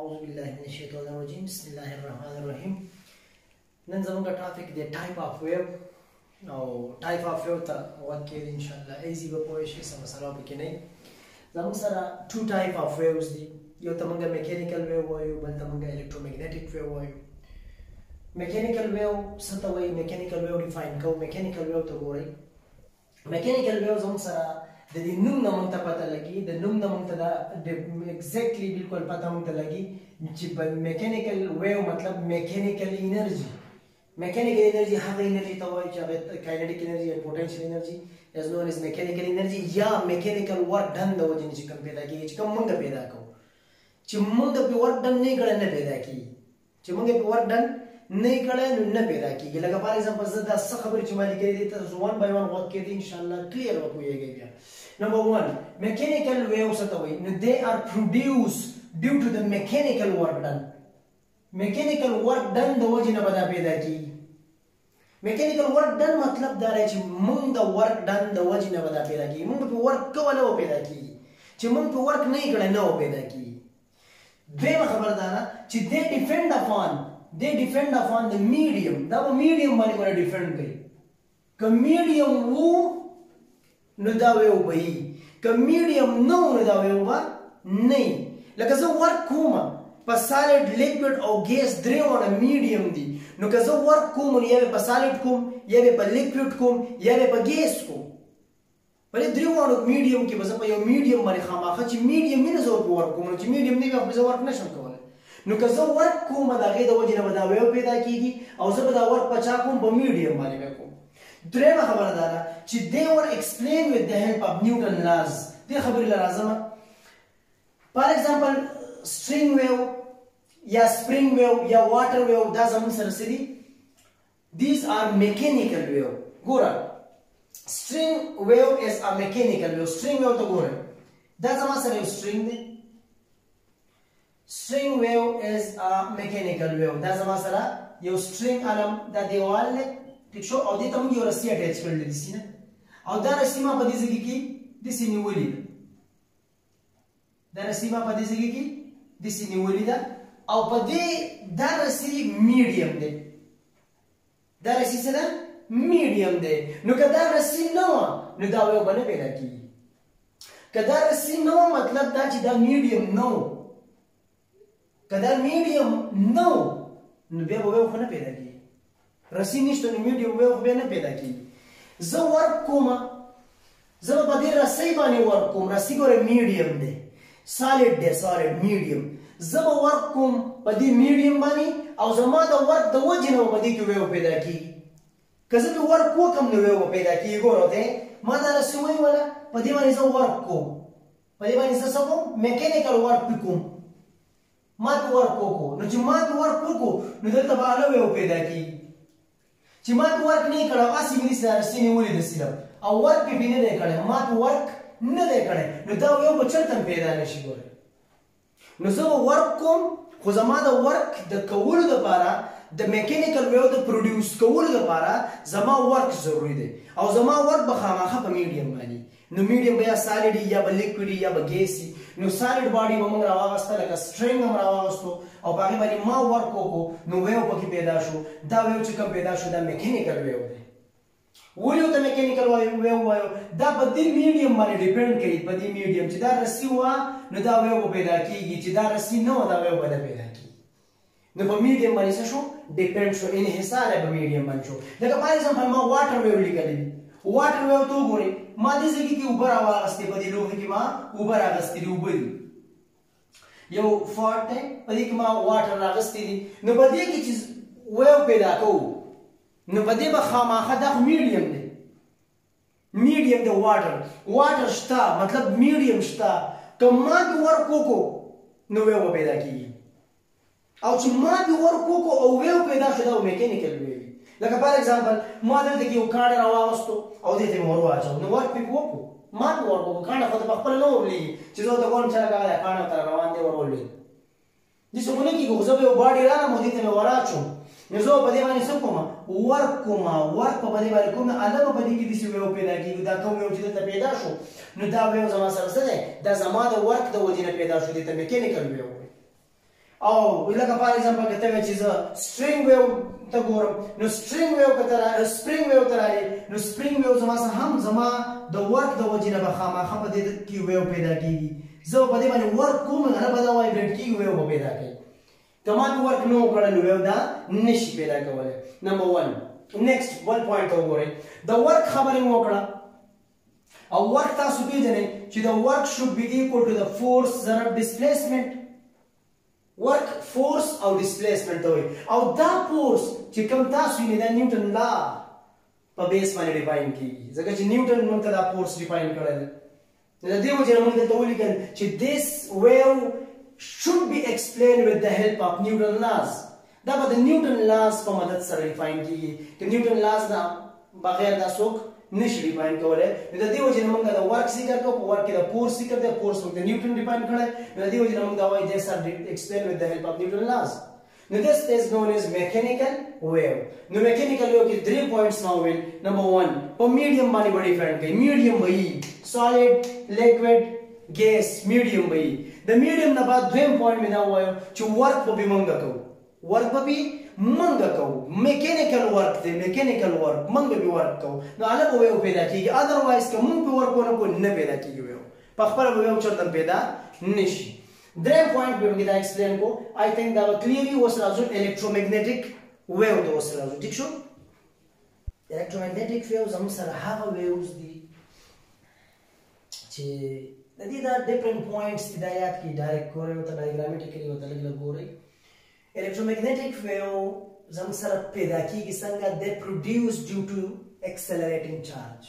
أعوذ بالله من الشيطان الرجيم بسم الله الرحمن الرحيم. نن زموږ ټاپک دی ټایپ اف ویو او ټایپ اف ویو ته وکړي ان شاء الله ایزی به پوه شي سم سره پکې نه زموږ سره ټو ټایپ اف ویوز دي یو ته موږ میکانیکل ویو وایو بل ته موږ الکترومګنیټک ویو وایو. میکانیکل ویو څه ته وایي میکانیکل ویو ډیفاین کوو. میکانیکل ویو ته ګورئ میکانیکل ویو زموږ سره د دې نوم نه مونږ ته پته لګي د نوم نه مونږ ته دا ایگزیکټلی بالکل پته مونږ ته لګي چې میکانیکل ویو مطلب میکانیکل انرژي. میکانیکل انرژي هغه انرژي ته وایي چې هغه کاینیټیک انرژي یا پوټنشل انرژي از نون از میکانیکل انرژي یا میکانیکل ورک ډن د وجې نه چې کوم پیدا کېږي چې کوم مونږ پیدا کوو چې مونږ په ورک ډن نه کړی نه پیدا کېږي چې مونږ په ورک ډن نه کړی نو نه پیدا کېږي. لکه فار ایگزامپل زه دا څه خبرې چې ما لیکلې دي تاسو ون بای ون غوږ کېدئ انشاءالله کلیر وپوهېږئ بیا. Number one, mechanical waves no, they are produced due to the mechanical work done. Mechanical work done the wajh na bada paida ki. Mechanical work done matlab da rahe chi mung the work done the wajh na bada paida ki. Mung pe work ko na paida ki. Chi mung pe work nahi kare na paida ki. Dema khabar dana chi they depend upon the medium. Da medium mane ko defend kai. Ka medium wo نو دا ویو به یي که میډیم نه و نو دا ویو به نه یي. لکه زه ورک کوم په سالډ لیکوډ او ګیس درې واړه میډیم دي نو که زه ورک کوم نو یا به په سالډ کوم یا به په لیکوډ کوم یا به په ګیس کوم. په دې درې واړو میډیم کې به زه په یو میډیم باندې خامخا چې میډیم وي نو زه ورته ورک کوم نو چې میډیم نه وي خو زه ورک نشم کولی. نو که زه ورک کوم د هغې د وجې نه به دا ویو پیدا کېږي او زه به دا ورک په چا کوم په میډیم باندې به کوم. درېمه خبره دا ده چې they were explained with the help of Newton laws. دې خبرې له راځمه فار ایگزامپل string wave یا spring wave یا water wave دا زموږ سره څه دي these are mechanical wave. ګوره string wave is a mechanical wave. string wave ته ګوره دا زما سره یو string دی. string wave is a mechanical wave. دا زما سره یو string علم دا دیوال دی ٹھیک شو او دې ته موږ یو رسۍ اټیچ کړلې دي سینه او دا رسۍ ما په دې ځای کې داسې نیولې ده. دا رسۍ ما په دې ځای کې داسې نیولې ده او په دې دا رسۍ میډیم دی. دا رسۍ څه ده میډیم دی. نو که دا رسۍ نه وه نو دا ویو به نه پیدا کېږي. که دا رسۍ نه وه مطلب دا چې دا میډیم نه و. که دا میډیم نه و نو بیا به ویو خو نه پیدا کېږي. رسی نشته نو میډیم ویو خو بیا نه پیدا کېږي. زه ورک کوم زه به په دې رسۍ باندې ورک کوم. رسۍ ګوره میډیم دی سالډ دی سالډ میډیم. زه به ورک کوم په دې میډیم باندې او زما د ورک د وجې نه به په دې کې ویو پیدا کېږي. که زه پې ورک وکړم نو ویو به پیدا کېږي. ګوره دی ما دا رسۍ ونیوله په دې باندې زه ورک کوم په دې باندې زه څه کوم میکانیکل ورک پې کوم. ما پې ورک وکړو نو چې ما پې ورک وکړو نو دلته به هله ویو پیدا کېږي. چې ما پې ورک نه یې کړی هسې مې داسې رسۍ نیولې ده صرف او ورک پې نه دی کړی ما پې ورک نه دی کړی نو دا ویو به چېرته هم پیدا نه شي. ګورئ نو زه به ورک کوم خو زما د ورک د کولو دپاره د میکانیکل ویو د پروډیوس کولو دپاره زما ورک ضروري دی او زما ورک به خامخا په میډیم باندې. نو میډیم به یا سالډ یا به لیکوډ یا به ګیس وي. نو سالډ باډي به موږ راواغسته لکه سټرنګ هم راواغستو او په هغې باندې ما ورک وکړو نو ویو پکې پیدا شو. دا ویو چې کوم پیدا شو دا میکانیکل ویو دی. ولې ورته میکانیکل ویو وایو دا په دې میډیم باندې ډیپینډ کوي. په دې میډیم چې دا رسۍ وه نو دا ویو به پیدا کېږي چې دا رسۍ نه وه دا ویو به نه پیدا کېږي. نو په میډیم باندې څه شو ډیپینډ شو انحصار یې په میډیم باندې شو. لکه فار ایگزامپل ما واټر ویو لیکلی دي. واټر ویو ته وګورئ ما دې ځای کې اوبه راواغستې په دې لوښي کې ما اوبه راغستې دي اوبه دي یو فاټ دی په دې کې ما واټر راغستې دي. نو په دې کې چې ویو پیدا کوو نو په دې به خامخا دا خو میډیم دی میډیم دی واټر شته مطلب میډیم شته. که ما پې ورک وکړو نو ویو به پیدا کېږي او چې ما پې ورک وکړو او ویو پیدا شو دا به میکانیکل ویو. لکه فار ایگزامپل ما دلته کې یو کاڼی راواغستو او دې ته مې ور واچو نو ورک پې وکړو ما پې ورک وکړو. کاڼی خو ته پخپله نه ورولېږي چې زه ورته ګورم چې هلکه دا کاڼی ورته روان دی ور ولوېد داسې خو نه کېږي. خو زه به یو باډي رالم او دې ته مې ور اچوم نو زه به په دې باندې څه کوم ورک کوم ورک په دې باندې کوم هله به په دې کې داسې ویو پیدا کېږي. دا کوم ویو چې دلته پیدا شو نو دا ویو زما سره څه دی دا زما د ورک د وجې نه پیدا شو. دې ته میکانیکل ویو او لکه فار ایگزامپل کته وی چې سټرینګ ویو ته ګورم نو سټرینګ ویو کته سپرینګ ویو ته راځي نو سپرینګ ویو زما سره هم زما د ورک د وجې نه به خامخا په دې کې ویو پیدا کیږي زه په دې باندې ورک کوم نه به دا وایبریټ کیږي ویو به پیدا کوي کما په ورک نو کړل ویو دا نشي پیدا کولای نمبر 1 نیکسٹ 1 پوینټ ته وګورئ د ورک خبرې مو وکړه او ورک تاسو پیژنئ چې د ورک should be equal to the force ضرب displacement ورک فورس او ډیسپلیسمنت وي او دا فورس چې کوم تاسو یې د نیوټن لا په بیس باندې ډیفاین کیږي ځکه چې نیوټن موږ ته دا فورس ډیفاین کړل د دې وجه موږ ته ولیکل چې this wave should be explained with the help of Newton laws دا به د نیوټن لاز په مدد سره ډیفاین کیږي چې نیوټن لاز دا بغیر دا څوک نشي ډیفاین کولای نو د دې وجه موږ د ورک ذکر کوو په ورک کې د فورس ذکر دی فورس موږ د نیوټن ډیفاین کړل نو د دې وجه موږ دا وایي this are explained with the help of Newton laws now this is known as mechanical wave نو mechanical wave کې 3 points now will number 1 په میډیم باندې وړي فرند کوي میډیم وایي solid liquid gas میډیم وایي د میډیم نه بعد دویم پوینټ مې دا وایو چې ورک په بیمنګ کوو ورک په منګه کو میکانیکل ورک دی میکانیکل ورک منګه به ورک کو نو علاوه ویو پیدا کیږي اذروایز که مونږ په ورک ونه کو نه پیدا کیږي ویو په خپل ویو چرته پیدا نشي دریم پوینټ به موږ دا ایکسپلین کو آی تھنک دا کلیرلی وس راځو الکترومګنیټک ویو ته وس راځو ٹھیک شو الکترومګنیټک ویو زموږ سره هغه ویوز دي چې د دې دا ډیفرنٹ پوینټس د یاد کی ډایرکټ کورې او ته ډایګرامیټیکلی او ته لګ ګورئ electromagnetic wave زموږ سره پیدا کیږي څنګه they produce due to accelerating charge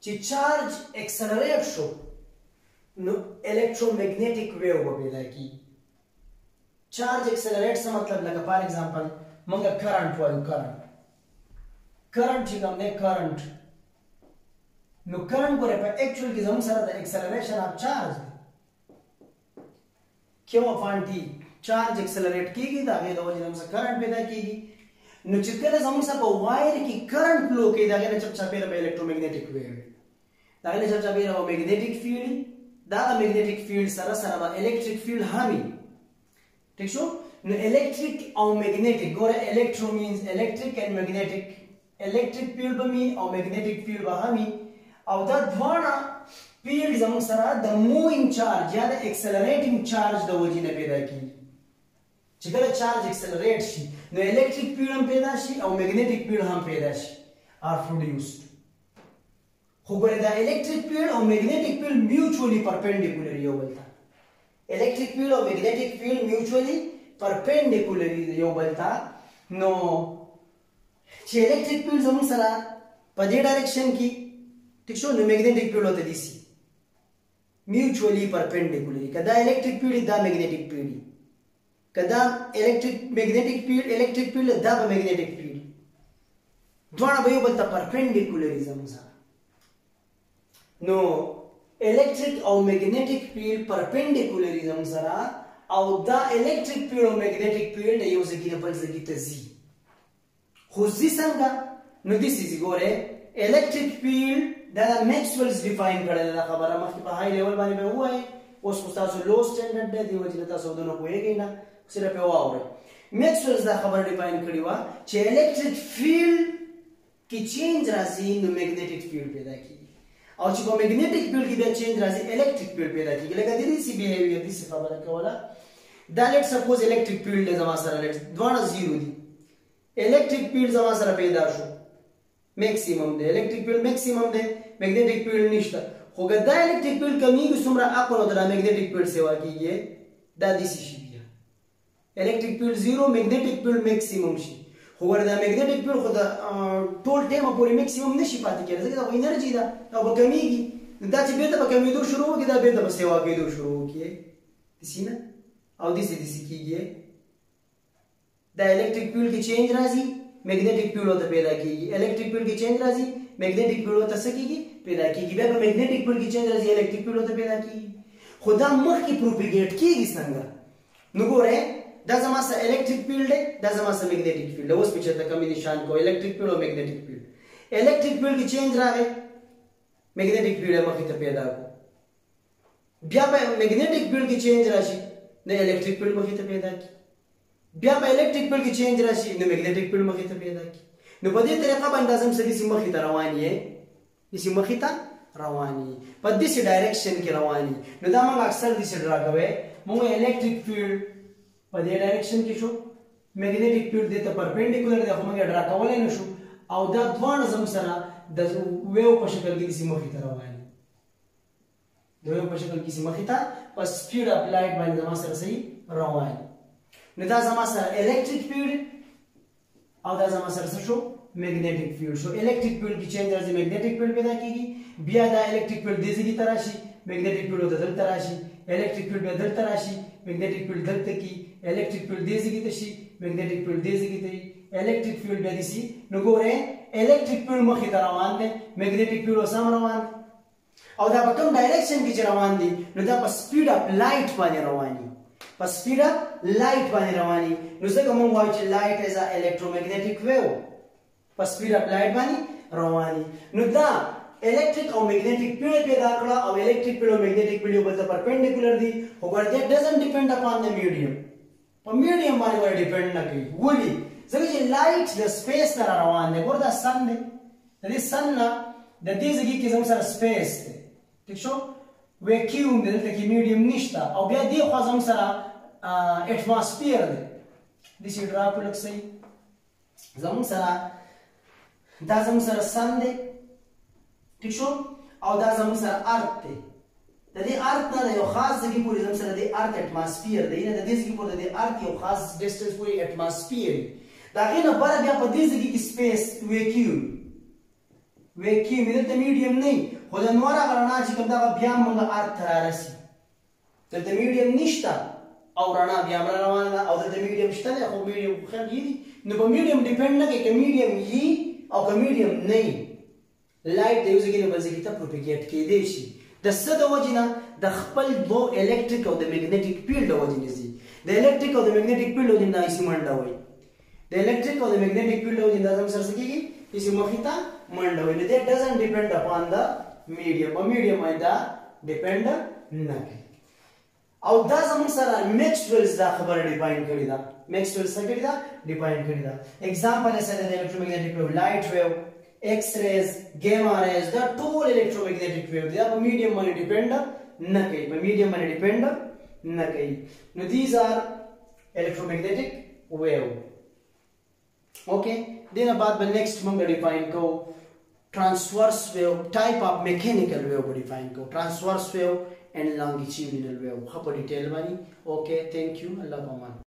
چې چارج accelerate شو نو electromagnetic wave به پیدا کیږي چارج accelerate څه مطلب لکه فار ایگزامپل موږ کرنٹ وایو کرنٹ چې کوم نه کرنٹ نو کرنٹ ګوره په اکچوال کې زموږ سره د acceleration of charge کیو افان टी charge accelerate कीगी دا غي د وجه هم کرنٹ پیدا کیږي نو چې کله زموږ سره په وایر کې کرنٹ فلو کوي دا غي چپ چاپیره به الکترومګنیټک ویو دا غي چپ چاپیره او میګنیټک فیلډ دا میګنیټک فیلډ سره سره الکتریک فیلډ همي ٹھیک شو نو الکتریک او میګنیټک ګوره الکترو مینز الکتریک اند میګنیټک الکتریک فیلډ به می او میګنیټک فیلډ به همي او دا دواړه فیلډ زموږ سره د مووینګ چارج یا د ایکسلریټینګ چارج د وجې نه پیدا کیږي چې کله چارج ایکسلریټ شي نو الکتریک فیلډ هم پیدا شي او میګنیټک فیلډ هم پیدا شي are produced خو ګوره دا الکتریک فیلډ او میګنیټک فیلډ میوچولی پرپینډیکولر یو بل ته الکتریک فیلډ او میګنیټک فیلډ میوچولی پرپینډیکولر یو بل ته نو چې الکتریک فیلډ زموږ سره په دې ډایرکشن کې ٹھیک شو نو میګنیټک فیلډ وته دي سي میوچولی پرپینډیکولر کدا الکتریک فیلډ دا میګنیټک فیلډ کدا الکتریک میګنیټک فیلډ الکتریک فیلډ دا به میګنیټک فیلډ دواړه به یو بل ته پرپینډیکولریزم سره نو الکتریک او میګنیټک فیلډ پرپینډیکولریزم سره او دا الکتریک فیلډ او میګنیټک فیلډ یو ځای کې بل ځای ته ځي خو ځي څنګه نو د سې ګوره الکتریک فیلډ دا میکسویلز ډیفاین کړل دا خبره مخکې په هاي لیول باندې به وایي اوس تاسو لو سټانډرډ دی وجه تاسو دونه کویږئ نه صرف یو اورئ میکسویلز دا خبره ډیفاین کړی و چې الکتریک فیلډ کې چینج راځي نو میګنیټک فیلډ پیدا کیږي او چې په میګنیټک فیلډ کې بیا چینج راځي الکتریک فیلډ پیدا کیږي لکه د دې سی بیهیویر دې څه خبره کوله دا لیټ سپوز الکتریک فیلډ زما سره لیټ دواړه زیرو دي الکتریک فیلډ زما سره پیدا شو میکسیمم دی الکتریک فیلډ میکسیمم دی میګنیټک فیلډ نشته خو دا الکتریک فیلډ کمیږي څومره اپر او د میګنیټک فیلډ سیوا کیږي دا د سی شي بیا الکتریک فیلډ زیرو میګنیټک فیلډ میکسیمم شي خو وردا میګنیټک فیلډ خو دا ټول ټایم پورې میکسیمم نشي پاتې کېږي ځکه دا انرژي ده او به کمیږي دا چې بیرته به کمیدو شروع وکړي دا بیرته به سیوا کېدو شروع وکړي دسی نه او دسی کیږي دا الکتریک فیلډ کې چینج راځي میګنیټک فیلډ ته پیدا کیږي الکتریک فیلډ کې چینج راځي میګنیټک فیلډ ته څه کیږي پیدا کیږي بیا په میګنیټک فیلډ کې چینج راځي الکتریک فیلډ ته پیدا کیږي خو دا مخکې پروپیګیټ کیږي څنګه نو ګوره دا زما سره الکتریک فیلډ دی دا زما سره میګنیټک فیلډ اوس په چرته کمی نشان کو الکتریک فیلډ او میګنیټک فیلډ الکتریک فیلډ کې چینج راغی میګنیټک فیلډ مخکې ته پیدا کو بیا په میګنیټک فیلډ کې چینج راشي نه الیکټریک فیلډ مخې ته پیدا کی بیا په الیکټریک فیلډ کې چینج راشي نو میګنیټیک فیلډ مخې ته پیدا کی نو په دې طریقه باندې اعظم سړي سي مخې ته رواني دي مخې ته رواني په دې ډایرکشن کې رواني نو دا موږ اکثر دې ډرا کوي موږ الیکټریک فیلډ په دې ډایرکشن کې شو میګنیټیک فیلډ دې ته پرپینډیکولر دی خو موږ ډرا کولای نه شو او دا دوه زم سره د ویو په شکل کې دې مخې ته رواني د ویو په شکل کې مخې ته په سپیډ اپ لایټ باندې ما سره صحیح رواني نو دا زما سره الیکټریک فیلډ او دا زما سره څه شو میګنیټیک فیلډ شو الیکټریک فیلډ کې چینج راځي میګنیټیک فیلډ پیدا کیږي بیا دا الیکټریک فیلډ دې ځای ته راشي میګنیټیک فیلډ دلته راشي الیکټریک فیلډ دلته راشي میګنیټیک فیلډ دلته کی الیکټریک فیلډ دې ځای ته شي میګنیټیک فیلډ دې ځای ته الیکټریک فیلډ دې شي نو ګوره الیکټریک فیلډ مخې ته روان دی میګنیټیک فیلډ سم روان او دا په کوم ډایرکشن کې روان دي نو دا په سپیډ اپ لایټ باندې رواني په سپیډ اپ لایټ باندې رواني نو څنګه موږ وایو چې لایټ از ا الکترومagnetic ویو په سپیډ اپ لایټ باندې رواني نو دا electric or magnetic field پیدا کړه او electric field او magnetic field یو بل ته perpendicular دي خو ګرځي doesn't depend upon the medium په medium باندې ور ډیپند نه کوي ولی ځکه چې light د space سره روان دی ګور دا sun دی د دې sun نه د دې ځای کې زموږ سره space دی ٹھیک شو ویکیوم دلته کې medium نشته او بیا دې خو زموږ سره atmosphere دی د شي ډرا په لکه صحیح زموږ سره دا زموږ سره sun دی ٹھیک شو او دا زموږ سره ارت دی د دې ارت نه یو خاص ځای پورې زموږ سره د ارت اټماسفیر دی نه د دې ځای پورې د ارت یو خاص ډیسټنس پورې اټماسفیر دا غینه بل بیا په دې ځای کې سپیس ویکیوم دلته میډیم نه خو د نور غرنا چې کوم دا بیا موږ ارت رارسي دلته میډیم نشته او رڼا بیا روانه او دلته میډیم شته خو میډیم خل دی نو په میډیم ډیپند نه کوي چې میډیم یي او که میډیم نه لایټ د یو ځای نه بل ځای ته پروپاګیټ کېدی شي د څه د وجې نه د خپل دو الکتریک او د میګنیټیک فیلډ د وجې نه ځي د الکتریک او د میګنیټیک فیلډ د وجې نه ایسي منډه وایي د الکتریک او د میګنیټیک فیلډ د وجې نه زموږ سره څه کېږي ایسي مخې ته منډه وایي نو دیټ ډزنټ ډیپینډ اپان د میډیم په میډیم باندې دا ډیپینډ نه کوي او دا زموږ سره میکسویلز دا خبره ډیفاین کړې ده میکسویلز څه کړې ده ډیفاین کړې ده اگزامپل یې سره د الکترومagnetic ویو لایټ ویو X-rays, gamma rays, the total electromagnetic wave. They are medium money dependent. Nakai, by medium money dependent. Nakai. Now these are electromagnetic wave. Okay. Then about the next month define go transverse wave type of mechanical wave define go transverse wave and longitudinal wave. How detail money? Okay. Thank you. Allah Aman.